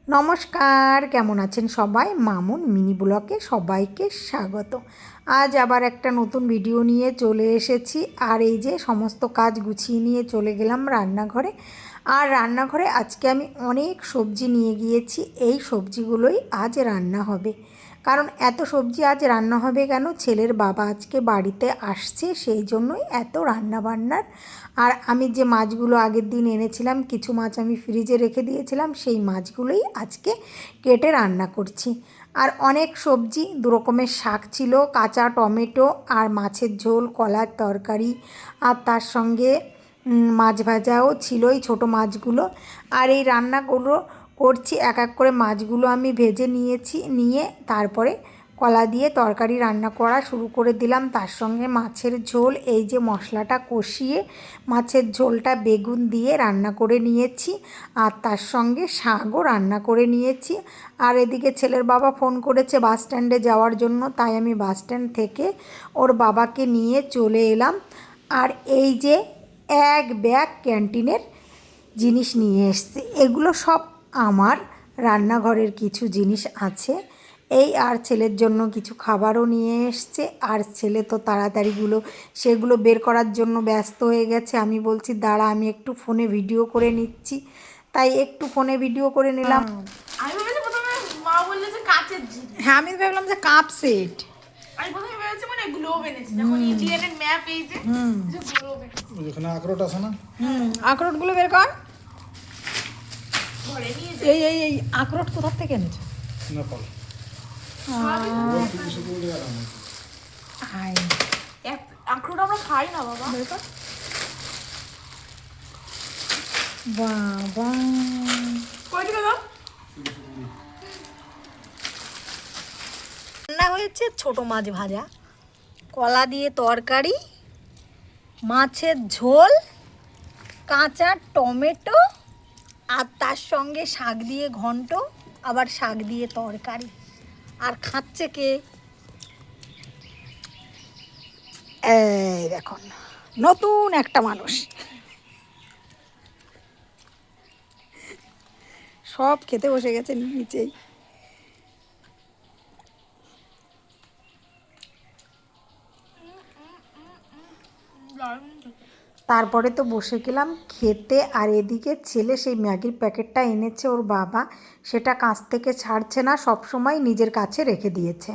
নমস্কার, কেমন আছেন সবাই? মামুন মিনি ব্লগে সবাইকে স্বাগত। আজ আবার একটা নতুন ভিডিও নিয়ে চলে এসেছি। আর এই যে সমস্ত কাজ গুছিয়ে নিয়ে চলে গেলাম রান্নাঘরে। আর রান্নাঘরে আজকে আমি অনেক সবজি নিয়ে গিয়েছি। এই সবজিগুলোই আজ রান্না হবে। কারণ এত সবজি আজ রান্না হবে কেন? ছেলের বাবা আজকে বাড়িতে আসছে, সেই জন্যই এত রান্না বান্নার। আর আমি যে মাছগুলো আগের দিন এনেছিলাম, কিছু মাছ আমি ফ্রিজে রেখে দিয়েছিলাম, সেই মাছগুলোই আজকে কেটে রান্না করছি। আর অনেক সবজি, দু রকমের শাক ছিল, কাঁচা টমেটো আর মাছের ঝোল, কলার তরকারি, আর তার সঙ্গে মাছ ভাজাও ছিল, এই ছোটো মাছগুলো। আর এই রান্নাগুলো করছি, এক এক করে মাছগুলো আমি ভেজে নিয়েছি, নিয়ে তারপরে কলা দিয়ে তরকারি রান্না করা শুরু করে দিলাম। তার সঙ্গে মাছের ঝোল, এই যে মশলাটা কষিয়ে মাছের ঝোলটা বেগুন দিয়ে রান্না করে নিয়েছি। আর তার সঙ্গে শাকও রান্না করে নিয়েছি। আর এদিকে ছেলের বাবা ফোন করেছে বাস স্ট্যান্ডে যাওয়ার জন্য, তাই আমি বাস স্ট্যান্ড থেকে ওর বাবাকে নিয়ে চলে এলাম। আর এই যে এক ব্যাগ ক্যান্টিনের জিনিস নিয়ে এসছে, এগুলো সব আমার রান্নাঘরের কিছু জিনিস আছে এই। আর ছেলের জন্য কিছু খাবারও নিয়ে এসছে। আর ছেলে তো তাড়াতাড়িগুলো সেগুলো বের করার জন্য ব্যস্ত হয়ে গেছে। আমি বলছি দাঁড়া, আমি একটু ফোনে ভিডিও করে নিচ্ছি, তাই একটু ফোনে ভিডিও করে নিলাম। আমি ভেবেছি প্রথমে মা বললে যে কাচের জিনিস। হ্যাঁ, আমি ভাবলাম যে কাপ সেট। আমি প্রথমে ভেবেছি মানে গ্লোব এনেছি, যখন ইন্ডিয়ানের ম্যাপ এই যে গ্লোব এনেছি। এখানে আখরোট আছে না? আখরোটগুলো বের কর। ঘরে নিয়ে এই এই এই আখরোট কোথা থেকে এনেছো? নেপাল। হাই, আখরোট আমরা খাই না বাবা। বের কর। বাবা, কই দিকে দাও? রান্না হয়েছে ছোট মাছ ভাজা, কলা দিয়ে তরকারি, মাছের ঝোল, কাঁচা টমেটো, আর তার সঙ্গে শাক দিয়ে ঘন্ট, আবার শাক দিয়ে তরকারি। আর খাচ্ছে কে? এই দেখুন, নতুন একটা মানুষ। সব খেতে বসে গেছে নিচেই। তারপরে তো বসে গেলাম খেতে। আর এদিকে ছেলে সেই ম্যাগির প্যাকেটটা এনেছে ওর বাবা, সেটা কাছ থেকে ছাড়ছে না, সব সময় নিজের কাছে রেখে দিয়েছে।